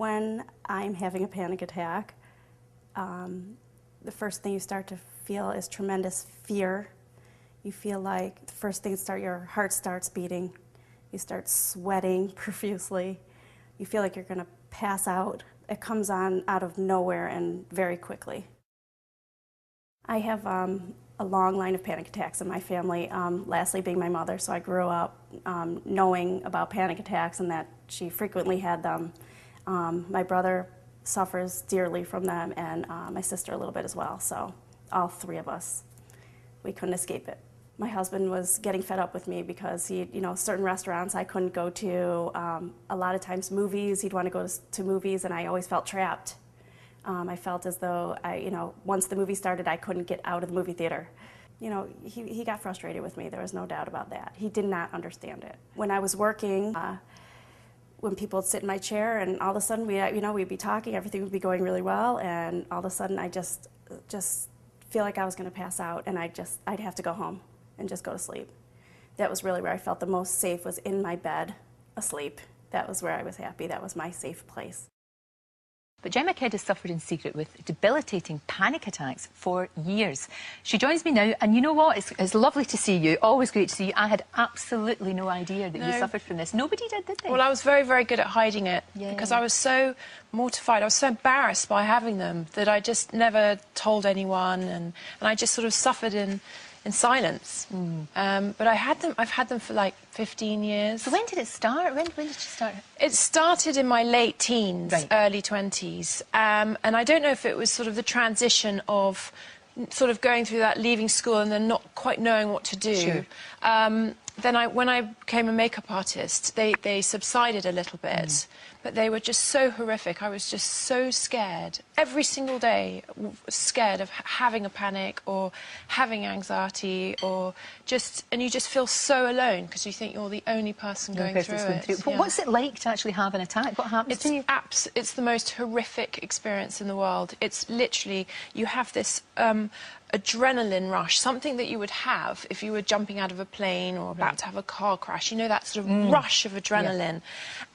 When I'm having a panic attack, the first thing you start to feel is tremendous fear. You feel like the first thing your heart starts beating. You start sweating profusely. You feel like you're going to pass out. It comes on out of nowhere and very quickly. I have a long line of panic attacks in my family, lastly being my mother, so I grew up knowing about panic attacks and that she frequently had them. My brother suffers dearly from them, and my sister a little bit as well, so all three of us, we couldn't escape it. My husband was getting fed up with me because certain restaurants I couldn't go to, a lot of times movies, he'd want to go to movies, and I always felt trapped. I felt as though once the movie started, I couldn't get out of the movie theater. He got frustrated with me, there was no doubt about that. He did not understand it. When I was working, when people would sit in my chair and all of a sudden we'd be talking, everything would be going really well, and all of a sudden I just feel like I was going to pass out, and I'd have to go home and just go to sleep. That was really where I felt the most safe, was in my bed, asleep. That was where I was happy. That was my safe place. But Gemma Kidd has suffered in secret with debilitating panic attacks for years. She joins me now, and you know what? It's lovely to see you. Always great to see you. I had absolutely no idea that you suffered from this. Nobody did they? Well, I was very, very good at hiding it because I was so mortified. I was so embarrassed by having them that I just never told anyone, and I just sort of suffered in silence. But I've had them for like 15 years. So when did it start? When did you start? It started in my late teens, early 20s. And I don't know if it was sort of the transition of sort of going through that, leaving school and then not quite knowing what to do. Sure. Then when I became a makeup artist, they subsided a little bit, but they were just so horrific. I was just so scared. Every single day, scared of having a panic or having anxiety, or and you just feel so alone because you think you're the only person going through it. But what's it like to actually have an attack? What happens to you? It's the most horrific experience in the world. It's literally, you have this adrenaline rush, something that you would have if you were jumping out of a plane or about to have a car crash. You know, that sort of rush of adrenaline.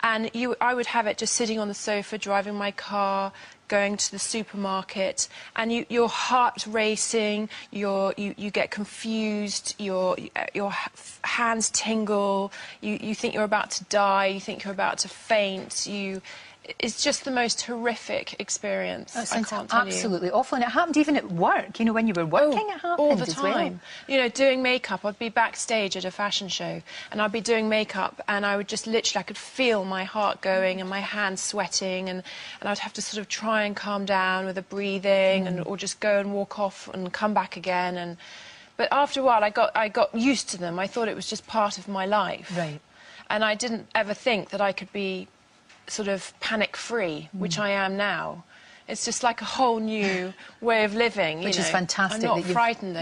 And I would have it just sitting on the sofa, driving my car, going to the supermarket, and your heart's racing, you get confused, your hands tingle, you think you're about to die, you think you're about to faint, it's just the most horrific experience. That I can't tell you. Absolutely awful, and it happened even at work. You know, when you were working, it happened all the as time. Well. You know, doing makeup, I'd be backstage at a fashion show, and I'd be doing makeup, and I would just literally, I could feel my heart going and my hands sweating, and I'd have to sort of try and calm down with the breathing, or just go and walk off and come back again. But after a while, I got used to them. I thought it was just part of my life, and I didn't ever think that I could be sort of panic-free, which I am now. It's just like a whole new way of living. Which is fantastic. I'm not frightened anymore.